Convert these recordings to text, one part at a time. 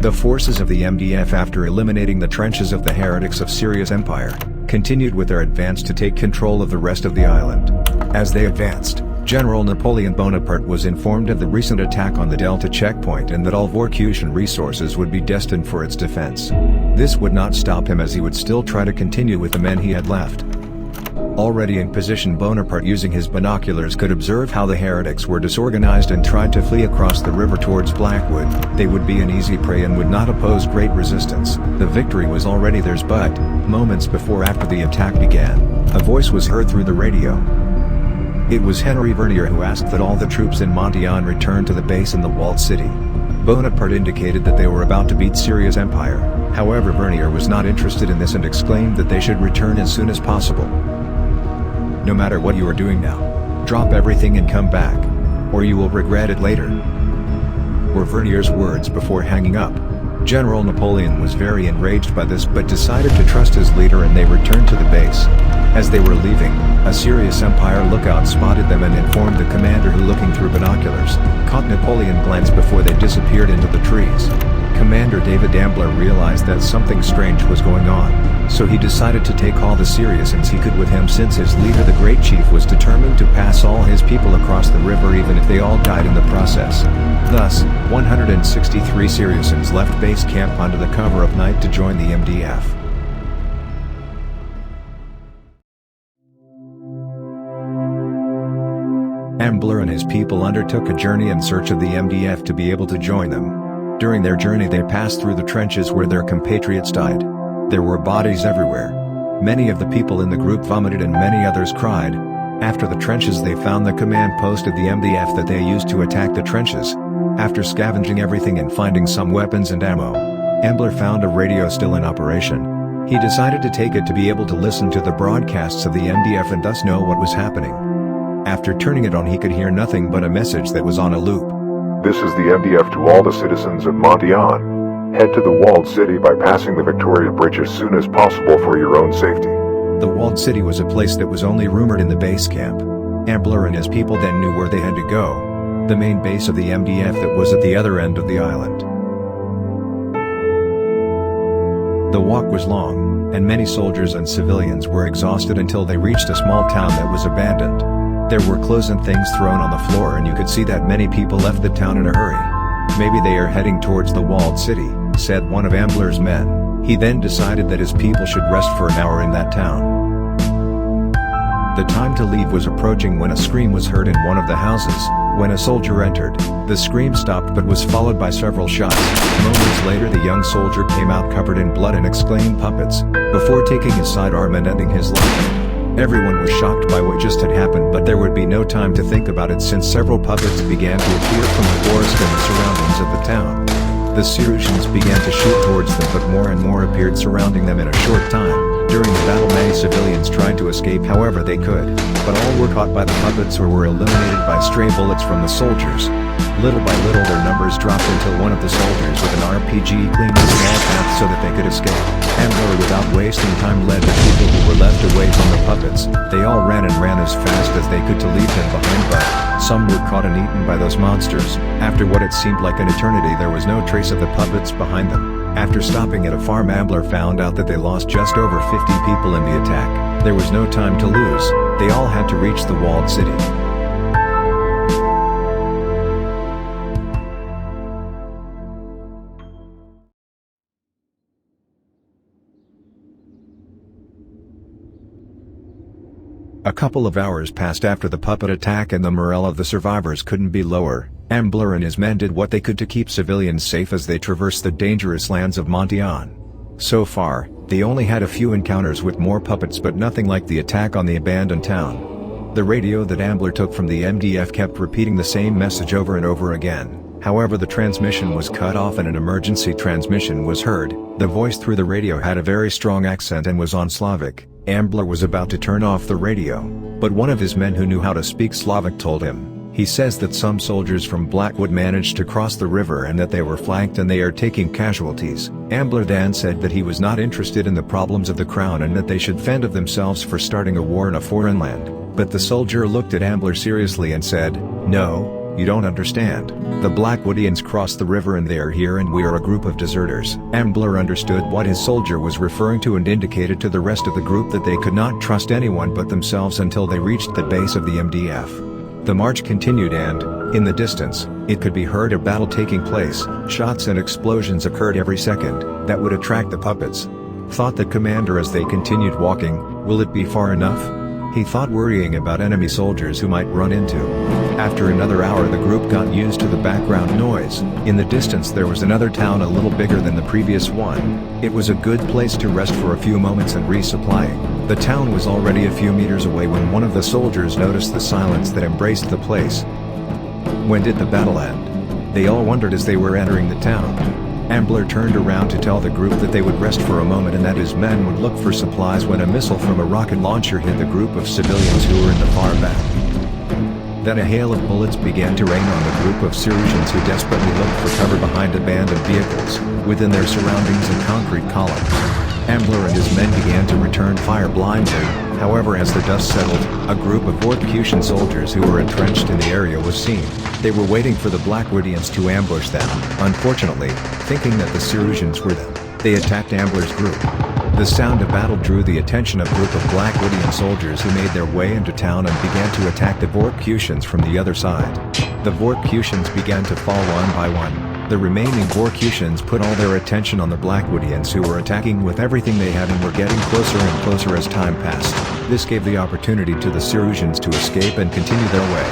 The forces of the MDF, after eliminating the trenches of the heretics of Syria's empire, continued with their advance to take control of the rest of the island. As they advanced, General Napoleon Bonaparte was informed of the recent attack on the Delta checkpoint and that all Vorkusian resources would be destined for its defense. This would not stop him, as he would still try to continue with the men he had left. Already in position, Bonaparte, using his binoculars, could observe how the heretics were disorganized and tried to flee across the river towards Blackwood. They would be an easy prey and would not oppose great resistance. The victory was already theirs, but moments after the attack began, a voice was heard through the radio. It was Henry Vernier, who asked that all the troops in Montian return to the base in the walled city. Bonaparte indicated that they were about to beat Syria's empire. However, Vernier was not interested in this and exclaimed that they should return as soon as possible. "No matter what you are doing now, drop everything and come back, or you will regret it later," were Vernier's words before hanging up. General Napoleon was very enraged by this, but decided to trust his leader, and they returned to the base. As they were leaving, a Syria's empire lookout spotted them and informed the commander, who, looking through binoculars, caught Napoleon glance before they disappeared into the trees. Commander David Ambler realized that something strange was going on, so he decided to take all the Syrians he could with him, since his leader, the Great Chief, was determined to pass all his people across the river even if they all died in the process. Thus, 163 Syrians left base camp under the cover of night to join the MDF. Ambler and his people undertook a journey in search of the MDF to be able to join them. During their journey, they passed through the trenches where their compatriots died. There were bodies everywhere. Many of the people in the group vomited and many others cried. After the trenches, they found the command post of the MDF that they used to attack the trenches. After scavenging everything and finding some weapons and ammo, Ambler found a radio still in operation. He decided to take it to be able to listen to the broadcasts of the MDF and thus know what was happening. After turning it on, he could hear nothing but a message that was on a loop. "This is the MDF to all the citizens of Montian. Head to the walled city by passing the Victoria Bridge as soon as possible for your own safety." The walled city was a place that was only rumored in the base camp. Ambler and his people then knew where they had to go: the main base of the MDF that was at the other end of the island. The walk was long, and many soldiers and civilians were exhausted until they reached a small town that was abandoned. There were clothes and things thrown on the floor, and you could see that many people left the town in a hurry. "Maybe they are heading towards the walled city," said one of Ambler's men. He then decided that his people should rest for an hour in that town. The time to leave was approaching when a scream was heard in one of the houses. When a soldier entered, the scream stopped but was followed by several shots. Moments later, the young soldier came out covered in blood and exclaimed, "Puppets," before taking his sidearm and ending his life. Everyone was shocked by what just had happened, but there would be no time to think about it, since several puppets began to appear from the forest and the surroundings of the town. The Syrians began to shoot towards them, but more and more appeared surrounding them in a short time. During the battle, many civilians tried to escape however they could, but all were caught by the puppets or were eliminated by stray bullets from the soldiers. Little by little, their numbers dropped until one of the soldiers with an RPG cleaned a small path so that they could escape. Ambler, without wasting time, led the people who were left away from the puppets. They all ran as fast as they could to leave them behind, but some were caught and eaten by those monsters. After what it seemed like an eternity, there was no trace of the puppets behind them. After stopping at a farm, Ambler found out that they lost just over 50 people in the attack. There was no time to lose. They all had to reach the walled city. A couple of hours passed after the puppet attack, and the morale of the survivors couldn't be lower. Ambler and his men did what they could to keep civilians safe as they traversed the dangerous lands of Montian. So far, they only had a few encounters with more puppets, but nothing like the attack on the abandoned town. The radio that Ambler took from the MDF kept repeating the same message over and over again. However, the transmission was cut off and an emergency transmission was heard. The voice through the radio had a very strong accent and was on Slavic. Ambler was about to turn off the radio, but one of his men who knew how to speak Slavic told him. He says that some soldiers from Blackwood managed to cross the river and that they were flanked and they are taking casualties. Ambler then said that he was not interested in the problems of the crown and that they should fend of themselves for starting a war in a foreign land. But the soldier looked at Ambler seriously and said, "No, "You don't understand. The Blackwoodians crossed the river and they are here and we are a group of deserters." Ambler understood what his soldier was referring to and indicated to the rest of the group that they could not trust anyone but themselves until they reached the base of the MDF. The march continued and, in the distance, it could be heard a battle taking place. Shots and explosions occurred every second, that would attract the puppets. Thought the commander as they continued walking, "Will it be far enough?" He thought, worrying about enemy soldiers who might run into. After another hour the group got used to the background noise. In the distance there was another town a little bigger than the previous one. It was a good place to rest for a few moments and resupply. The town was already a few meters away when one of the soldiers noticed the silence that embraced the place. When did the battle end? They all wondered as they were entering the town. Ambler turned around to tell the group that they would rest for a moment and that his men would look for supplies when a missile from a rocket launcher hit the group of civilians who were in the far back. Then a hail of bullets began to rain on the group of Syrians who desperately looked for cover behind abandoned vehicles, within their surroundings and concrete columns. Ambler and his men began to return fire blindly. However, as the dust settled, a group of Vorkutan soldiers who were entrenched in the area was seen. They were waiting for the Blackwoodians to ambush them. Unfortunately, thinking that the Syrians were them, they attacked Ambler's group. The sound of battle drew the attention of a group of Blackwoodian soldiers who made their way into town and began to attack the Vorkutans from the other side. The Vorkutans began to fall one by one. The remaining Vorkutans put all their attention on the Blackwoodians who were attacking with everything they had and were getting closer and closer as time passed. This gave the opportunity to the Syrians to escape and continue their way.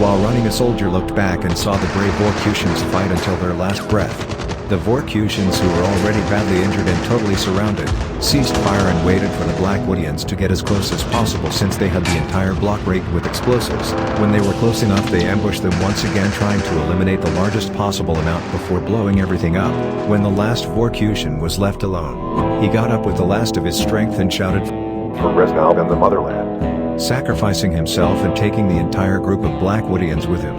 While running, a soldier looked back and saw the brave Vorkutans fight until their last breath. The Vorkutans, who were already badly injured and totally surrounded, ceased fire and waited for the Blackwoodians to get as close as possible since they had the entire block rigged with explosives. When they were close enough they ambushed them once again, trying to eliminate the largest possible amount before blowing everything up. When the last Vorkutan was left alone, he got up with the last of his strength and shouted, "For rest now in the motherland," sacrificing himself and taking the entire group of Blackwoodians with him.